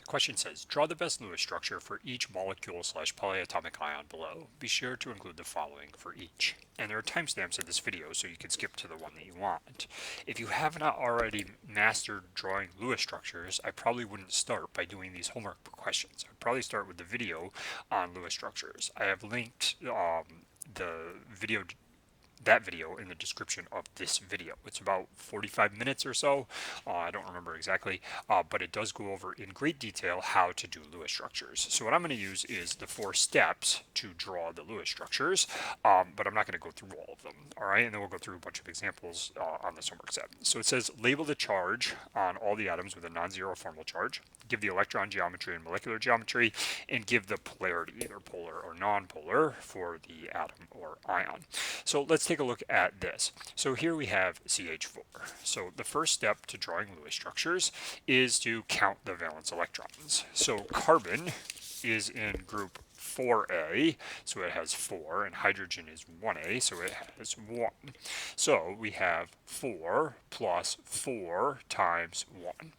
Question says, draw the best Lewis structure for each molecule slash polyatomic ion below. Be sure to include the following for each. And there are timestamps in this video, so you can skip to the one that you want. If you have not already mastered drawing Lewis structures, I probably wouldn't start by doing these homework questions. I'd probably start with the video on Lewis structures. I have linked that video in the description of this video. It's about 45 minutes or so. I don't remember exactly, but it does go over in great detail how to do Lewis structures. So what I'm going to use is the 4 steps to draw the Lewis structures, but I'm not going to go through all of them. All right, and then we'll go through a bunch of examples on this homework set. So it says label the charge on all the atoms with a non-zero formal charge, give the electron geometry and molecular geometry, and give the polarity, either polar or non-polar, for the atom or ion. So let's take a look at this. So here we have CH4. So the first step to drawing Lewis structures is to count the valence electrons. So carbon is in group 4A, so it has 4, and hydrogen is 1A, so it has 1. So we have 4 plus 4 times 1.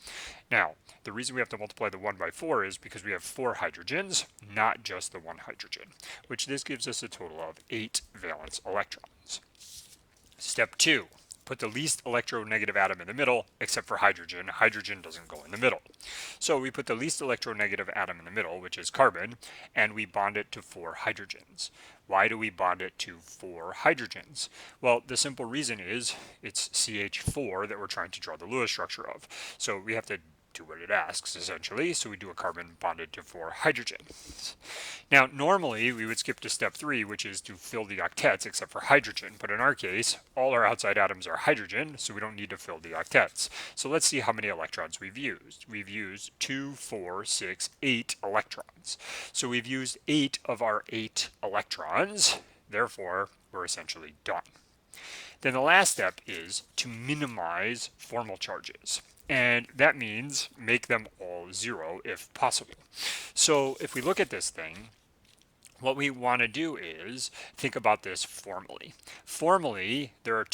Now, the reason we have to multiply the 1 by 4 is because we have 4 hydrogens, not just the 1 hydrogen, which this gives us a total of 8 valence electrons. Step 2. Put the least electronegative atom in the middle, except for hydrogen. Hydrogen doesn't go in the middle. So we put the least electronegative atom in the middle, which is carbon, and we bond it to 4 hydrogens. Why do we bond it to 4 hydrogens? Well, the simple reason is it's CH4 that we're trying to draw the Lewis structure of. So we have to do what it asks, essentially. So we do a carbon bonded to 4 hydrogens. Now, normally we would skip to step 3, which is to fill the octets except for hydrogen. But in our case, all our outside atoms are hydrogen, so we don't need to fill the octets. So let's see how many electrons we've used. We've used 2, 4, 6, 8 electrons. So we've used 8 of our 8 electrons. Therefore, we're essentially done. Then the last step is to minimize formal charges. And that means make them all 0 if possible. So if we look at this thing, what we want to do is think about this formally. Formally, there are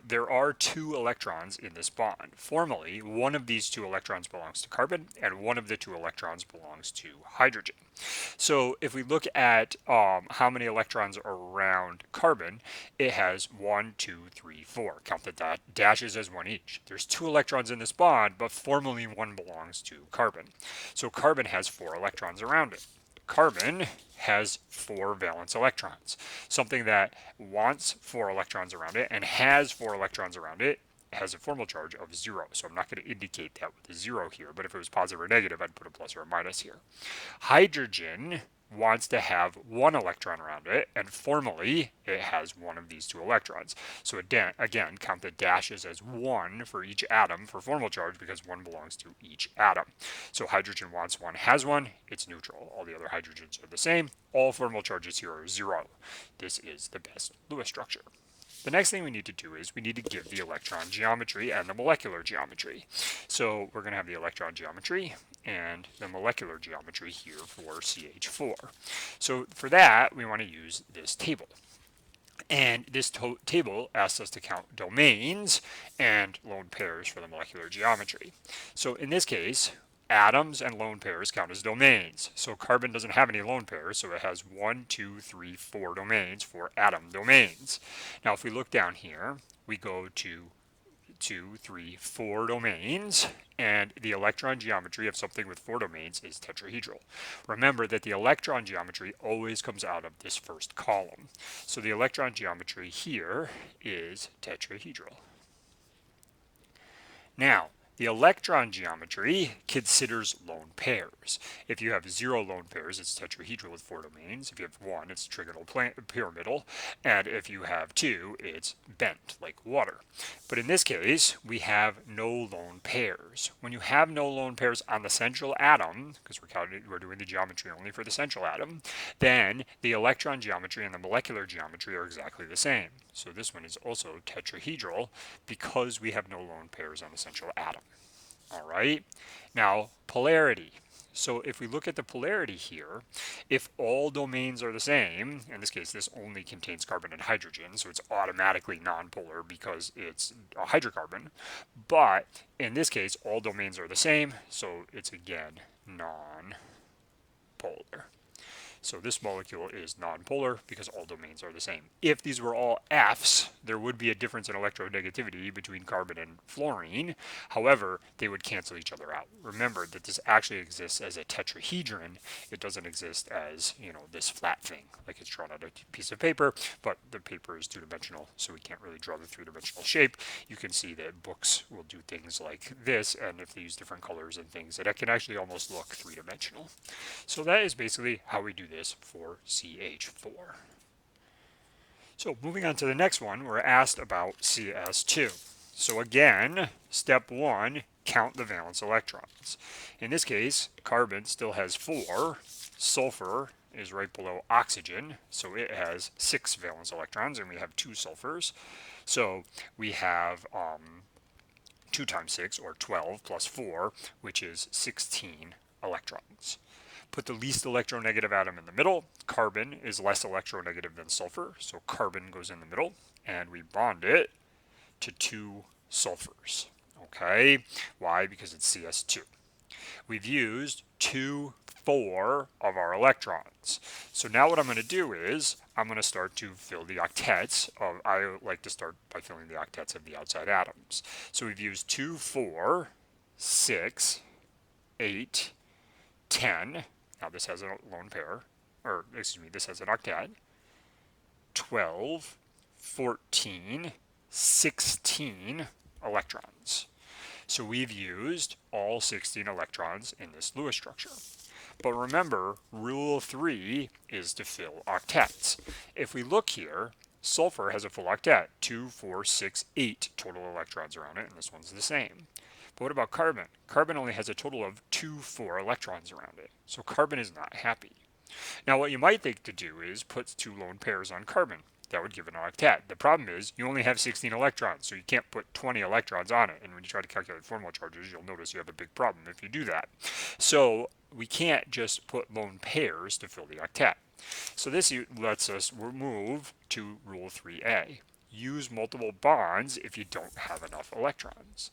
there are 2 electrons in this bond. Formally, one of these 2 electrons belongs to carbon, and one of the 2 electrons belongs to hydrogen. So if we look at how many electrons are around carbon, it has 1, 2, 3, 4. Count the dashes as 1 each. There's 2 electrons in this bond, but formally 1 belongs to carbon. So carbon has 4 electrons around it. Carbon has 4 valence electrons. Something that wants 4 electrons around it and has 4 electrons around it has a formal charge of 0. So I'm not going to indicate that with a 0 here, but if it was positive or negative, I'd put a plus or a minus here. Hydrogen wants to have 1 electron around it, and formally it has 1 of these 2 electrons. So again, count the dashes as 1 for each atom for formal charge because 1 belongs to each atom. So hydrogen wants 1, has 1, it's neutral. All the other hydrogens are the same. All formal charges here are 0. This is the best Lewis structure. The next thing we need to do is we need to give the electron geometry and the molecular geometry. So we're going to have the electron geometry and the molecular geometry here for CH4. So for that, we want to use this table. And this table asks us to count domains and lone pairs for the molecular geometry. So in this case, atoms and lone pairs count as domains. So carbon doesn't have any lone pairs, so it has 1, 2, 3, 4 domains for atom domains. Now if we look down here, we go to 2, 3, 4 domains, and the electron geometry of something with 4 domains is tetrahedral. Remember that the electron geometry always comes out of this first column. So the electron geometry here is tetrahedral. Now, the electron geometry considers lone pairs. If you have 0 lone pairs, it's tetrahedral with 4 domains. If you have 1, it's trigonal pyramidal. And if you have 2, it's bent, like water. But in this case, we have no lone pairs. When you have no lone pairs on the central atom, because we're doing the geometry only for the central atom, then the electron geometry and the molecular geometry are exactly the same. So this one is also tetrahedral because we have no lone pairs on the central atom. All right, now polarity. So if we look at the polarity here, if all domains are the same, in this case this only contains carbon and hydrogen, so it's automatically nonpolar because it's a hydrocarbon, but in this case all domains are the same, so it's again nonpolar. So this molecule is nonpolar because all domains are the same. If these were all Fs, there would be a difference in electronegativity between carbon and fluorine. However, they would cancel each other out. Remember that this actually exists as a tetrahedron. It doesn't exist as, this flat thing, like it's drawn on a piece of paper, but the paper is two-dimensional, so we can't really draw the three-dimensional shape. You can see that books will do things like this, and if they use different colors and things, it can actually almost look three-dimensional. So that is basically how we do this for CH4. So moving on to the next one, we're asked about CS2. So again, step 1, count the valence electrons. In this case, carbon still has 4, sulfur is right below oxygen, so it has 6 valence electrons, and we have 2 sulfurs. So we have 2 times 6, or 12, plus 4, which is 16 electrons. Put the least electronegative atom in the middle. Carbon is less electronegative than sulfur, so carbon goes in the middle, and we bond it to 2 sulfurs. Okay, why? Because it's CS2. We've used 2, 4 of our electrons. So now what I'm going to do is I'm going to start to fill the octets. I like to start by filling the octets of the outside atoms. So we've used 2, 4, 6, 8, 10. Now this has a lone pair, or excuse me, this has an octet. 12, 14, 16 electrons. So we've used all 16 electrons in this Lewis structure. But remember, rule 3 is to fill octets. If we look here, sulfur has a full octet, 2, 4, 6, 8 total electrons around it, and this one's the same. But what about carbon? Carbon only has a total of 2, 4 electrons around it. So carbon is not happy. Now what you might think to do is put 2 lone pairs on carbon. That would give an octet. The problem is you only have 16 electrons, so you can't put 20 electrons on it. And when you try to calculate formal charges, you'll notice you have a big problem if you do that. So we can't just put lone pairs to fill the octet. So this lets us move to rule 3a. Use multiple bonds if you don't have enough electrons.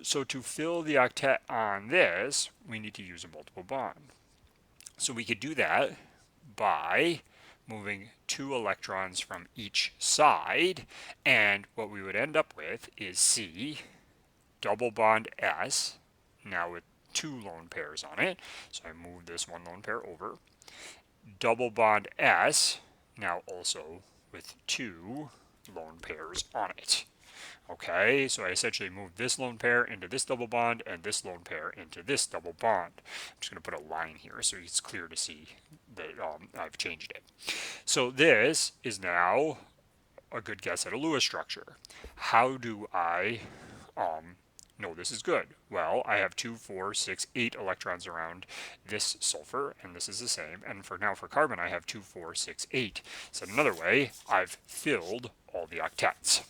So to fill the octet on this, we need to use a multiple bond. So we could do that by moving 2 electrons from each side, and what we would end up with is C, double bond S, now with 2 lone pairs on it. So I move this 1 lone pair over. Double bond S, now also with 2 lone pairs on it. Okay, so I essentially moved this lone pair into this double bond and this lone pair into this double bond. I'm just going to put a line here so it's clear to see that I've changed it. So this is now a good guess at a Lewis structure. How do I know this is good? Well, I have 2, 4, 6, 8 electrons around this sulfur, and this is the same. And for carbon, I have 2, 4, 6, 8. So another way, I've filled all the octets.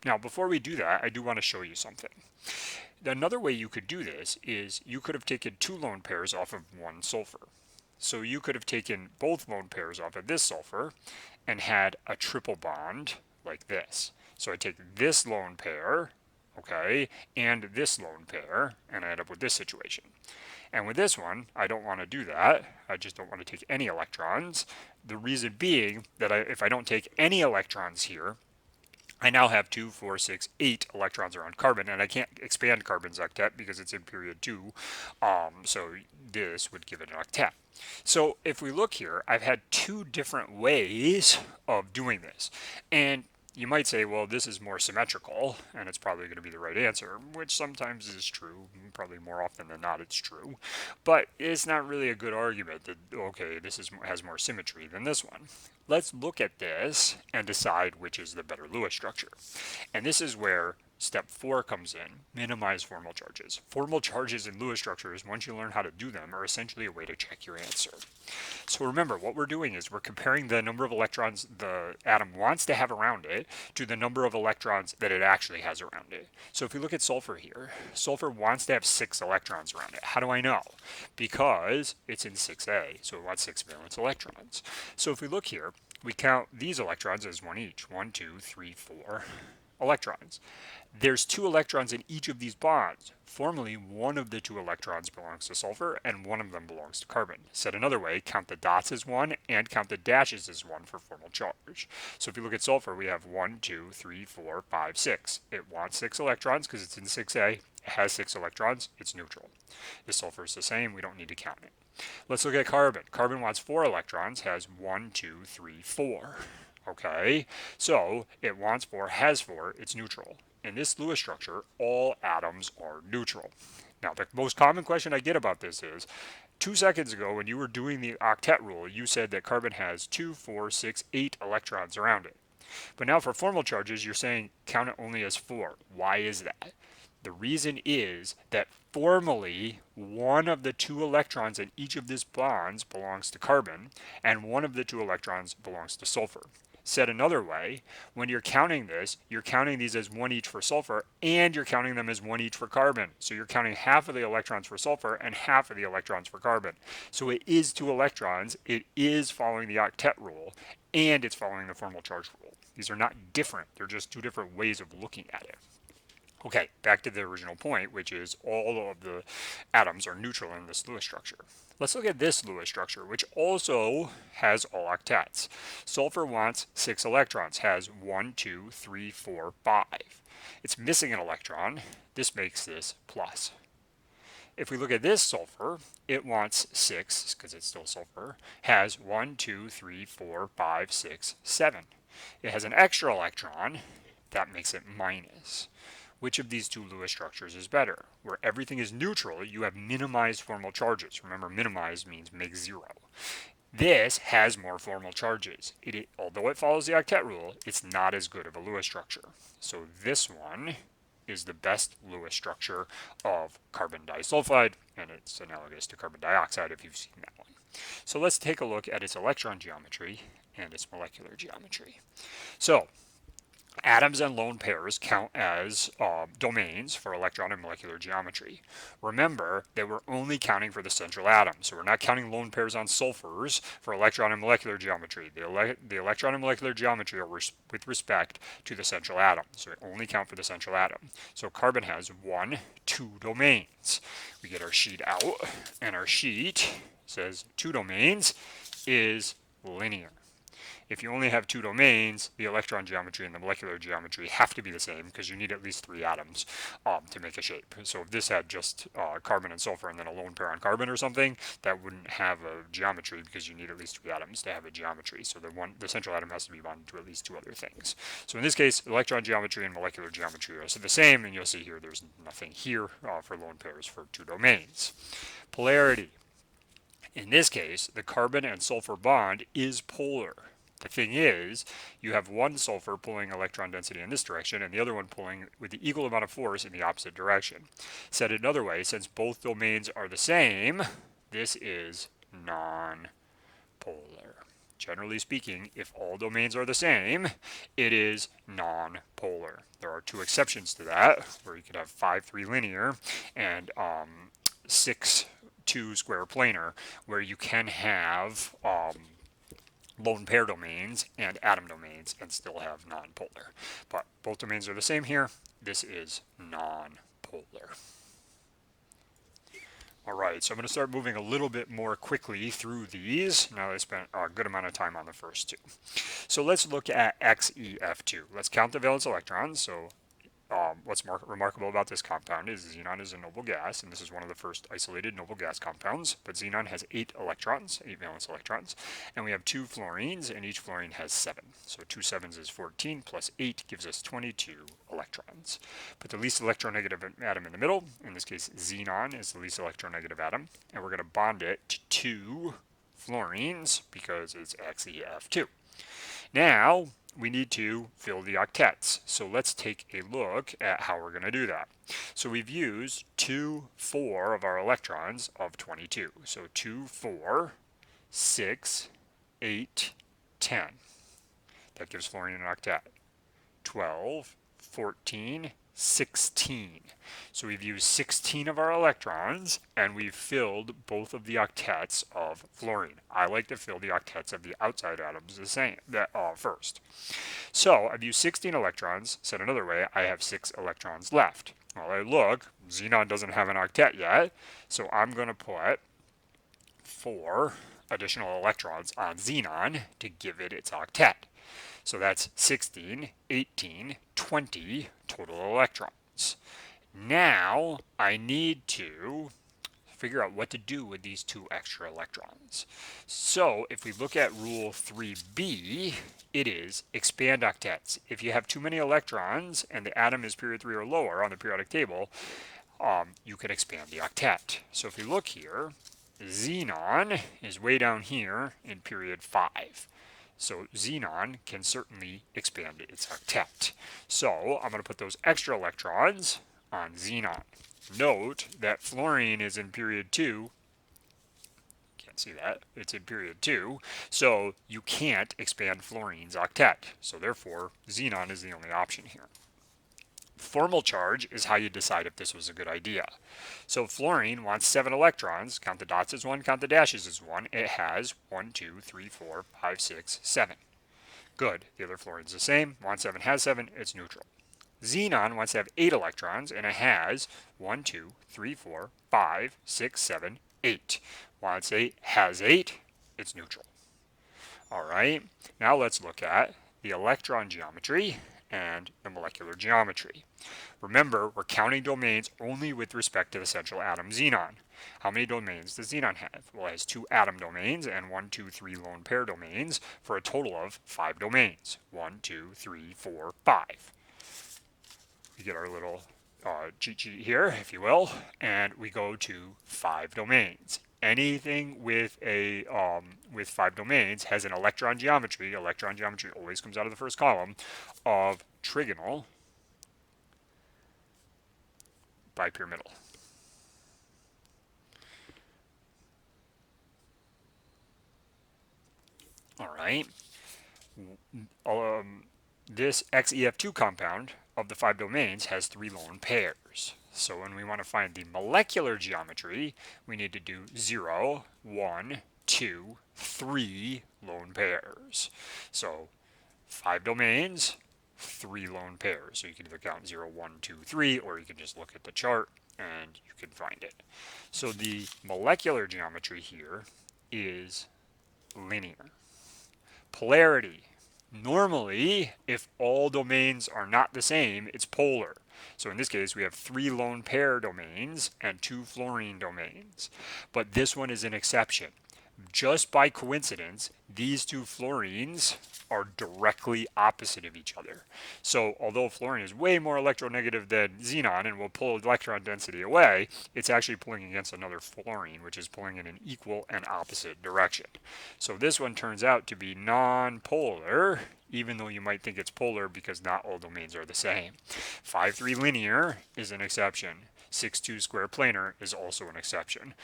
Now, before we do that, I do want to show you something. Another way you could do this is you could have taken 2 lone pairs off of 1 sulfur. So you could have taken both lone pairs off of this sulfur and had a triple bond like this. So I take this lone pair, okay, and this lone pair, and I end up with this situation. And with this one, I don't want to do that. I just don't want to take any electrons. The reason being that if I don't take any electrons here, I now have 2, 4, 6, 8 electrons around carbon, and I can't expand carbon's octet because it's in period 2, so this would give it an octet. So if we look here, I've had 2 different ways of doing this, and you might say, well, this is more symmetrical, and it's probably going to be the right answer, which sometimes is true. Probably more often than not it's true. But it's not really a good argument that, okay, this has more symmetry than this one. Let's look at this and decide which is the better Lewis structure. And this is where step 4 comes in, minimize formal charges. Formal charges in Lewis structures, once you learn how to do them, are essentially a way to check your answer. So remember, what we're doing is we're comparing the number of electrons the atom wants to have around it to the number of electrons that it actually has around it. So if we look at sulfur here, sulfur wants to have 6 electrons around it. How do I know? Because it's in 6a, so it wants 6 valence electrons. So if we look here, we count these electrons as 1 each. 1, 2, 3, 4 electrons. There's 2 electrons in each of these bonds. Formally, one of the 2 electrons belongs to sulfur and one of them belongs to carbon. Said another way, count the dots as 1 and count the dashes as 1 for formal charge. So if you look at sulfur, we have 1, 2, 3, 4, 5, 6. It wants 6 electrons because it's in 6a. It has 6 electrons. It's neutral. If sulfur is the same, we don't need to count it. Let's look at carbon. Carbon wants 4 electrons, has 1, 2, 3, 4. Okay, so it wants 4, has 4, it's neutral. In this Lewis structure, all atoms are neutral. Now, the most common question I get about this is, 2 seconds ago when you were doing the octet rule, you said that carbon has 2, 4, 6, 8 electrons around it. But now for formal charges, you're saying count it only as 4. Why is that? The reason is that formally, one of the 2 electrons in each of these bonds belongs to carbon, and one of the 2 electrons belongs to sulfur. Said another way, when you're counting this, you're counting these as 1 each for sulfur, and you're counting them as 1 each for carbon. So you're counting half of the electrons for sulfur and half of the electrons for carbon. So it is 2 electrons, it is following the octet rule, and it's following the formal charge rule. These are not different, they're just 2 different ways of looking at it. Okay, back to the original point, which is all of the atoms are neutral in this Lewis structure. Let's look at this Lewis structure, which also has all octets. Sulfur wants 6 electrons, has 1, 2, 3, 4, 5. It's missing an electron. This makes this plus. If we look at this sulfur, it wants 6, because it's still sulfur, has 1, 2, 3, 4, 5, 6, 7. It has an extra electron. That makes it minus. Which of these 2 Lewis structures is better? Where everything is neutral, you have minimized formal charges. Remember, minimize means make 0. This has more formal charges. Although it follows the octet rule, it's not as good of a Lewis structure. So this one is the best Lewis structure of carbon disulfide, and it's analogous to carbon dioxide if you've seen that one. So let's take a look at its electron geometry and its molecular geometry. So atoms and lone pairs count as domains for electron and molecular geometry. Remember that we're only counting for the central atom, so we're not counting lone pairs on sulfurs for electron and molecular geometry. The electron and molecular geometry are with respect to the central atom, so we only count for the central atom. So carbon has 1, 2 domains. We get our sheet out, and our sheet says 2 domains is linear. If you only have 2 domains, the electron geometry and the molecular geometry have to be the same because you need at least 3 atoms to make a shape. So if this had just carbon and sulfur and then a lone pair on carbon or something, that wouldn't have a geometry because you need at least 3 atoms to have a geometry. So the central atom has to be bonded to at least 2 other things. So in this case, electron geometry and molecular geometry are also the same, and you'll see here there's nothing here for lone pairs for 2 domains. Polarity. In this case, the carbon and sulfur bond is polar. The thing is, you have one sulfur pulling electron density in this direction and the other one pulling with the equal amount of force in the opposite direction. Said another way, since both domains are the same, this is non-polar. Generally speaking, if all domains are the same, it is non-polar. There are 2 exceptions to that, where you could have 5, 3 linear and 6, 2 square planar, where you can have lone pair domains and atom domains and still have non-polar. But both domains are the same here. This is non-polar. Alright, so I'm going to start moving a little bit more quickly through these. Now that I spent a good amount of time on the first 2. So let's look at XeF2. Let's count the valence electrons. So what's remarkable about this compound is xenon is a noble gas, and this is one of the first isolated noble gas compounds. But xenon has 8 electrons, 8 valence electrons, and we have 2 fluorines, and each fluorine has 7. So 2 sevens is 14, plus 8 gives us 22 electrons. Put the least electronegative atom in the middle. In this case, xenon is the least electronegative atom, and we're going to bond it to 2 fluorines because it's XeF2. Now, we need to fill the octets. So let's take a look at how we're going to do that. So we've used 2, 4 of our electrons of 22. So 2, 4, 6, 8, 10. That gives fluorine an octet. 12, 14, 16. So we've used 16 of our electrons and we've filled both of the octets of fluorine. I like to fill the octets of the outside atoms the same first. So I've used 16 electrons. Said another way, I have 6 electrons left. Well, I look, xenon doesn't have an octet yet, so I'm going to put 4 additional electrons on xenon to give it its octet. So that's 16, 18, 20 total electrons. Now I need to figure out what to do with these 2 extra electrons. So if we look at rule 3b, it is expand octets. If you have too many electrons and the atom is period 3 or lower on the periodic table, you can expand the octet. So if we look here, xenon is way down here in period 5. So xenon can certainly expand its octet. So I'm going to put those extra electrons on xenon. Note that fluorine is in period 2. Can't see that. It's in period 2. So you can't expand fluorine's octet. So therefore, xenon is the only option here. Formal charge is how you decide if this was a good idea. So fluorine wants 7 electrons. Count the dots as 1, count the dashes as 1. It has 1, 2, 3, 4, 5, 6, 7. Good. The other fluorine's the same. Wants 7, has 7. It's neutral. Xenon wants to have 8 electrons, and it has 1, 2, 3, 4, 5, 6, 7, 8. Wants 8, has 8. It's neutral. All right. Now let's look at the electron geometry and the molecular geometry. Remember, we're counting domains only with respect to the central atom xenon. How many domains does xenon have? Well, it has 2 atom domains and 1, 2, 3 lone pair domains for a total of 5 domains. 1, 2, 3, 4, 5. We get our little cheat sheet here, if you will, and we go to 5 domains. Anything with a with 5 domains has an electron geometry. Electron geometry always comes out of the first column of trigonal bipyramidal. All right. This XEF2 compound of the 5 domains has 3 lone pairs. So when we want to find the molecular geometry, we need to do 0, 1, 2, 3 lone pairs. So 5 domains, 3 lone pairs. So you can either count 0, 1, 2, 3, or you can just look at the chart and you can find it. So the molecular geometry here is linear. Polarity. Normally, if all domains are not the same, it's polar. So in this case, we have 3 lone pair domains and 2 fluorine domains. But this one is an exception. Just by coincidence, these 2 fluorines are directly opposite of each other. So although fluorine is way more electronegative than xenon and will pull electron density away, it's actually pulling against another fluorine, which is pulling in an equal and opposite direction. So this one turns out to be non-polar, even though you might think it's polar because not all domains are the same. 5-3 linear is an exception. 6-2 square planar is also an exception.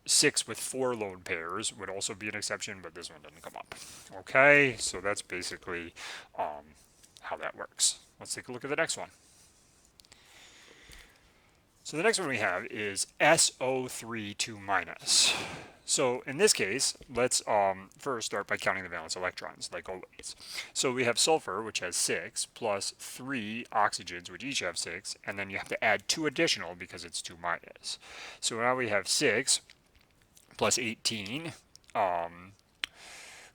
6 with 4 lone pairs would also be an exception, but this one doesn't come up. Okay, so that's basically how that works. Let's take a look at the next one. So the next one we have is SO3 2 minus. So in this case, let's first start by counting the valence electrons, like always. So we have sulfur, which has 6, plus 3 oxygens, which each have 6, and then you have to add 2 additional because it's 2 minus. So now we have 6 plus 18,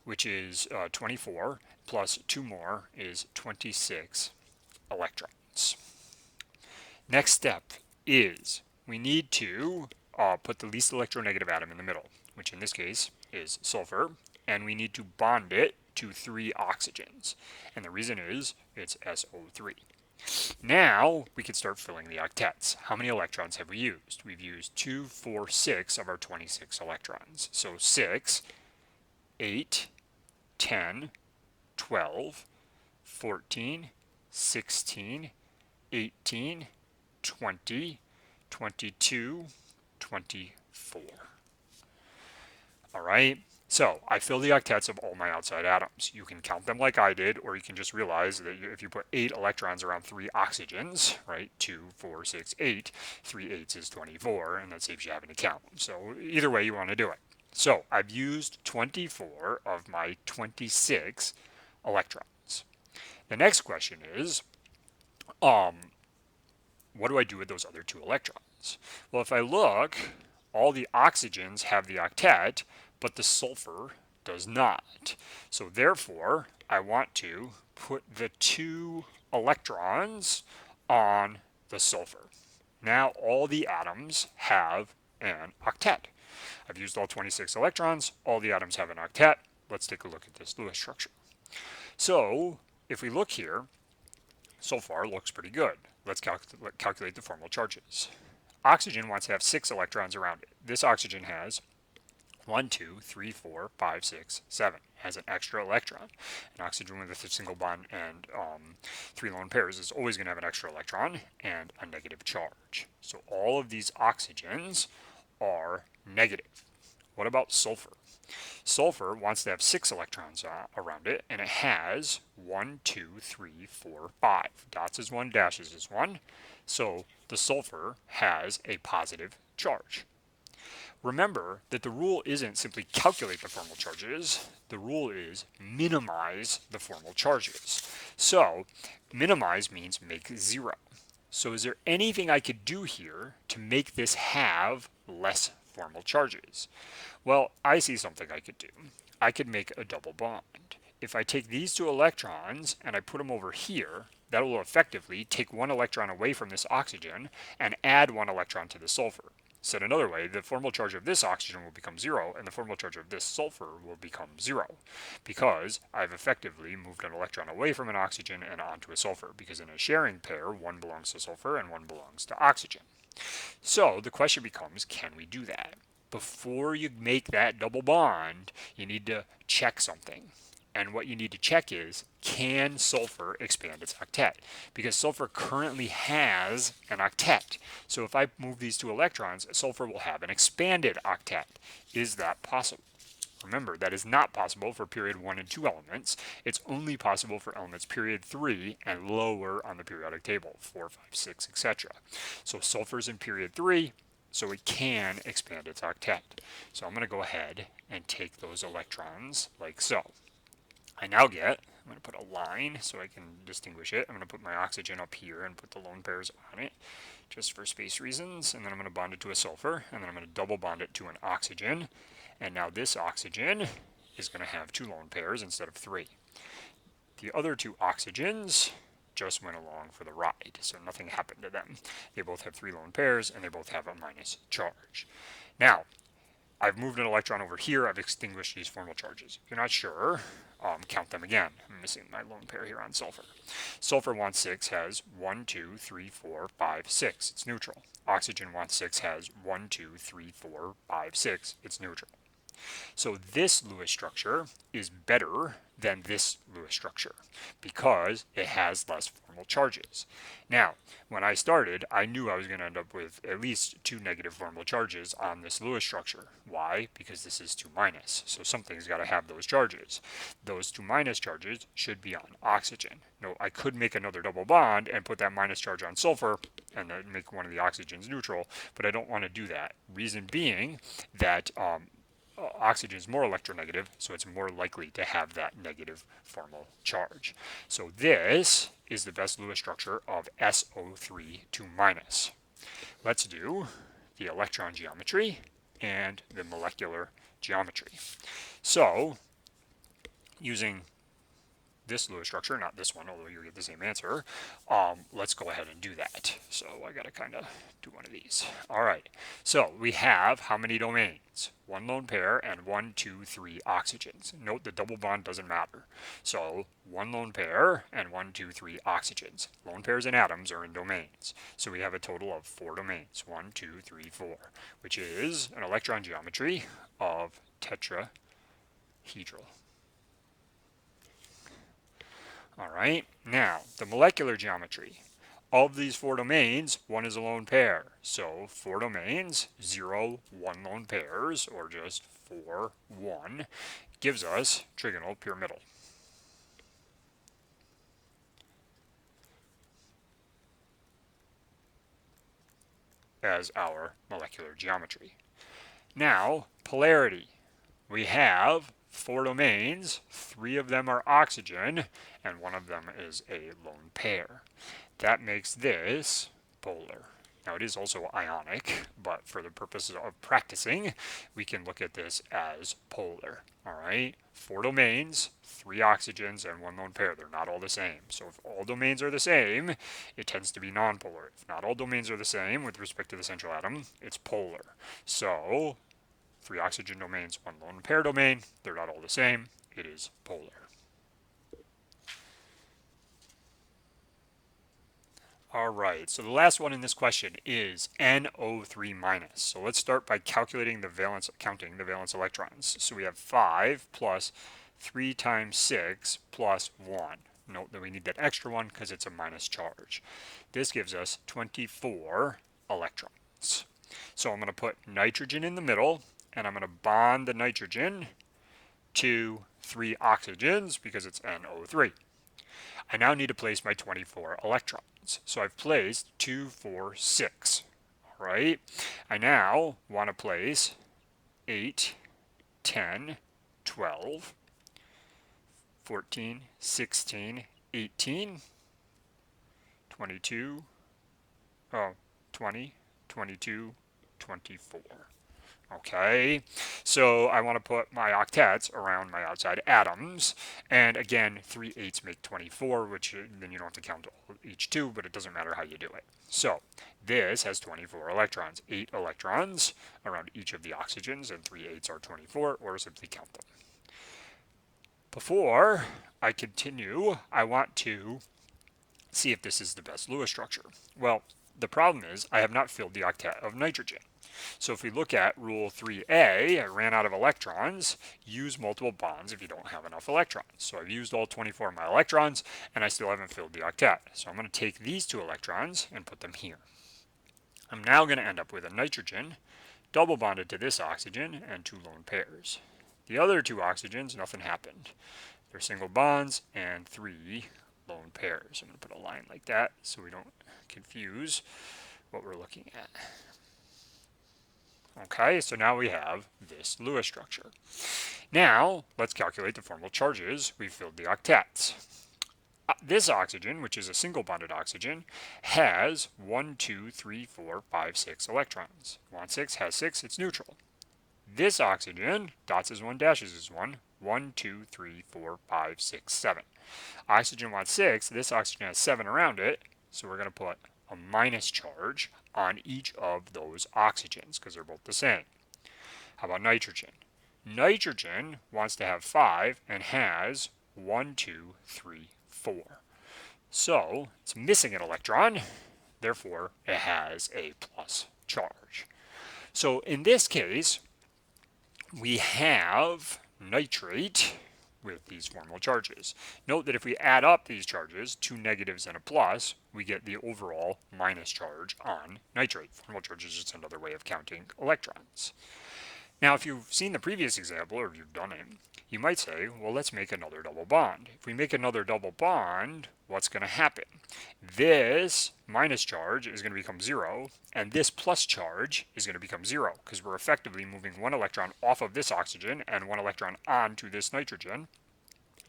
which is 24, plus 2 more is 26 electrons. Next step is we need to put the least electronegative atom in the middle, which in this case is sulfur, and we need to bond it to 3 oxygens. And the reason is it's SO3. Now we can start filling the octets. How many electrons have we used? We've used 2, 4, 6 of our 26 electrons. So 6, 8, 10, 12, 14, 16, 18, 20, 22, 24. All right, so I fill the octets of all my outside atoms. You can count them like I did, or you can just realize that if you put 8 electrons around 3 oxygens, right, 2, 4, 6, 8, 3 eighths is 24, and that saves you having to count. So either way you want to do it. So I've used 24 of my 26 electrons. The next question is, what do I do with those other 2 electrons? Well, if I look, all the oxygens have the octet, but the sulfur does not. So therefore, I want to put the 2 electrons on the sulfur. Now all the atoms have an octet. I've used all 26 electrons. All the atoms have an octet. Let's take a look at this Lewis structure. So if we look here, so far looks pretty good. Let's calculate the formal charges. Oxygen wants to have 6 electrons around it. This oxygen has 1, 2, 3, 4, 5, 6, 7. Has an extra electron. An oxygen with a single bond and 3 lone pairs is always going to have an extra electron and a negative charge. So all of these oxygens are negative. What about sulfur? Sulfur wants to have 6 electrons around it, and it has 1, 2, 3, 4, 5. Dots is 1, dashes is 1. So the sulfur has a positive charge. Remember that the rule isn't simply calculate the formal charges. The rule is minimize the formal charges. So minimize means make 0. So is there anything I could do here to make this have less formal charges? Well, I see something I could do. I could make a double bond. If I take these 2 electrons and I put them over here, that will effectively take 1 electron away from this oxygen and add 1 electron to the sulfur. Said another way, the formal charge of this oxygen will become 0 and the formal charge of this sulfur will become 0 because I've effectively moved an electron away from an oxygen and onto a sulfur, because in a sharing pair, 1 belongs to sulfur and 1 belongs to oxygen. So the question becomes, can we do that? Before you make that double bond, you need to check something. And what you need to check is, can sulfur expand its octet? Because sulfur currently has an octet. So if I move these 2 electrons, sulfur will have an expanded octet. Is that possible? Remember, that is not possible for period 1 and 2 elements. It's only possible for elements period 3 and lower on the periodic table, 4, 5, 6, etc. So sulfur's in period 3, so it can expand its octet. So I'm going to go ahead and take those electrons like so. I'm going to put a line so I can distinguish it. I'm going to put my oxygen up here and put the lone pairs on it just for space reasons. And then I'm going to bond it to a sulfur, and then I'm going to double bond it to an oxygen. And now this oxygen is going to have 2 lone pairs instead of 3. The other 2 oxygens just went along for the ride, so nothing happened to them. They both have 3 lone pairs, and they both have a minus charge. Now, I've moved an electron over here. I've extinguished these formal charges. If you're not sure, count them again. I'm missing my lone pair here on sulfur. Sulfur wants 6, has 1, 2, 3, 4, 5, 6. It's neutral. Oxygen wants 6, has 1, 2, 3, 4, 5, 6. It's neutral. So this Lewis structure is better than this Lewis structure because it has less formal charges. Now, when I started, I knew I was going to end up with at least 2 negative formal charges on this Lewis structure. Why? Because this is 2 minus. So something's got to have those charges. Those 2 minus charges should be on oxygen. No, I could make another double bond and put that minus charge on sulfur and then make one of the oxygens neutral, but I don't want to do that. Reason being that oxygen is more electronegative, so it's more likely to have that negative formal charge. So this is the best Lewis structure of SO3 2-. Let's do the electron geometry and the molecular geometry. So using this Lewis structure, not this one, although you get the same answer, let's go ahead and do that. So I got to kind of do one of these. All right, so we have how many domains? 1 lone pair and 1, 2, 3 oxygens. Note the double bond doesn't matter. So 1 lone pair and 1, 2, 3 oxygens. Lone pairs and atoms are in domains. So we have a total of 4 domains, 1, 2, 3, 4, which is an electron geometry of tetrahedral. All right, now the molecular geometry. Of these four domains, one is a lone pair. So 4 domains, 0, 1 lone pairs, or just 4, 1, gives us trigonal pyramidal as our molecular geometry. Now, polarity. We have 4 domains, 3 of them are oxygen, and 1 of them is a lone pair. That makes this polar. Now it is also ionic, but for the purposes of practicing, we can look at this as polar. All right, 4 domains, 3 oxygens, and 1 lone pair. They're not all the same. So if all domains are the same, it tends to be nonpolar. If not all domains are the same with respect to the central atom, it's polar. So 3 oxygen domains, 1 lone pair domain, they're not all the same. It is polar. All right, so the last one in this question is NO3 minus. So let's start by calculating the valence, counting the valence electrons. So we have 5 plus 3 times 6 plus 1. Note that we need that extra one because it's a minus charge. This gives us 24 electrons. So I'm going to put nitrogen in the middle, and I'm going to bond the nitrogen to 3 oxygens because it's NO3. I now need to place my 24 electrons. So I've placed 2, 4, 6. All right. I now want to place 8, 10, 12, 14, 16, 18, 22, 20, 22, 24. Okay, so I want to put my octets around my outside atoms, and again, 3 8s make 24, which then you don't have to count each 2, but it doesn't matter how you do it. So this has 24 electrons, 8 electrons around each of the oxygens, and 3 8s are 24, or simply count them. Before I continue, I want to see if this is the best Lewis structure. Well, the problem is I have not filled the octet of nitrogen. So if we look at rule 3a, I ran out of electrons, use multiple bonds if you don't have enough electrons. So I've used all 24 of my electrons, and I still haven't filled the octet. So I'm going to take these 2 electrons and put them here. I'm now going to end up with a nitrogen double bonded to this oxygen and 2 lone pairs. The other 2 oxygens, nothing happened. They're single bonds and 3 lone pairs. I'm going to put a line like that so we don't confuse what we're looking at. Okay, so now we have this Lewis structure. Now, let's calculate the formal charges. We've filled the octets. This oxygen, which is a single bonded oxygen, has 1, 2, 3, 4, 5, 6 electrons. 1, 6 has 6, it's neutral. This oxygen, dots is 1, dashes is 1, 1, 2, 3, 4, 5, 6, 7. Oxygen wants 6, this oxygen has 7 around it, so we're going to put a minus charge on each of those oxygens because they're both the same. How about nitrogen? Nitrogen wants to have 5 and has 1, 2, 3, 4. So it's missing an electron, therefore it has a plus charge. So in this case, we have nitrate with these formal charges. Note that if we add up these charges, 2 negatives and a plus, we get the overall minus charge on nitrate. Formal charge is just another way of counting electrons. Now, if you've seen the previous example, or if you've done it, you might say, well, let's make another double bond. If we make another double bond, what's going to happen? This minus charge is going to become 0, and this plus charge is going to become 0, because we're effectively moving 1 electron off of this oxygen and 1 electron onto this nitrogen.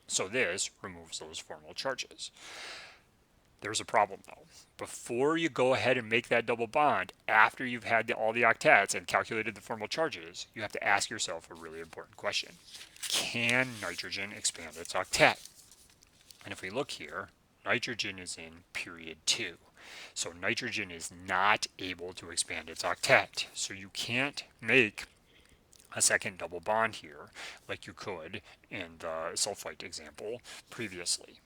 So this removes those formal charges. There's a problem though. Before you go ahead and make that double bond, after you've had all the octets and calculated the formal charges, you have to ask yourself a really important question. Can nitrogen expand its octet? And if we look here, nitrogen is in period 2. So nitrogen is not able to expand its octet. So you can't make a second double bond here like you could in the sulfite example previously.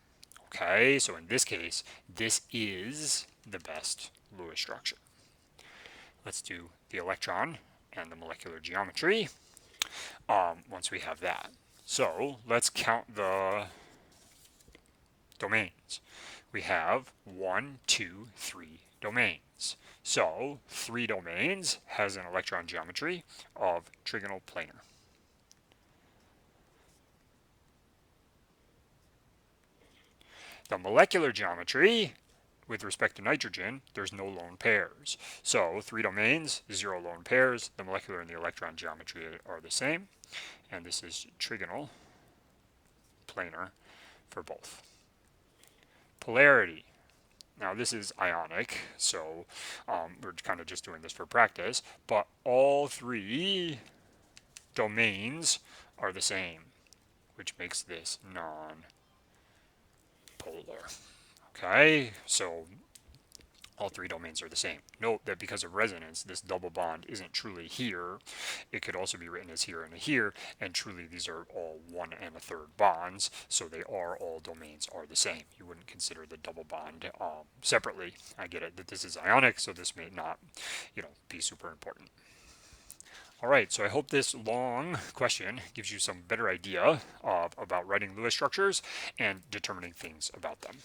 Okay, so in this case, this is the best Lewis structure. Let's do the electron and the molecular geometry once we have that. So let's count the domains. We have 1, 2, 3 domains. So 3 domains has an electron geometry of trigonal planar. The molecular geometry, with respect to nitrogen, there's no lone pairs. So 3 domains, 0 lone pairs. The molecular and the electron geometry are the same. And this is trigonal planar for both. Polarity. Now this is ionic, so we're kind of just doing this for practice, but all 3 domains are the same, which makes this non-polar. Okay, so all 3 domains are the same. Note that because of resonance, this double bond isn't truly here. It could also be written as here and here, and truly these are all 1 1/3 bonds, so they are all domains are the same. You wouldn't consider the double bond separately. I get it that this is ionic, so this may not, be super important. All right, so I hope this long question gives you some better idea about writing Lewis structures and determining things about them.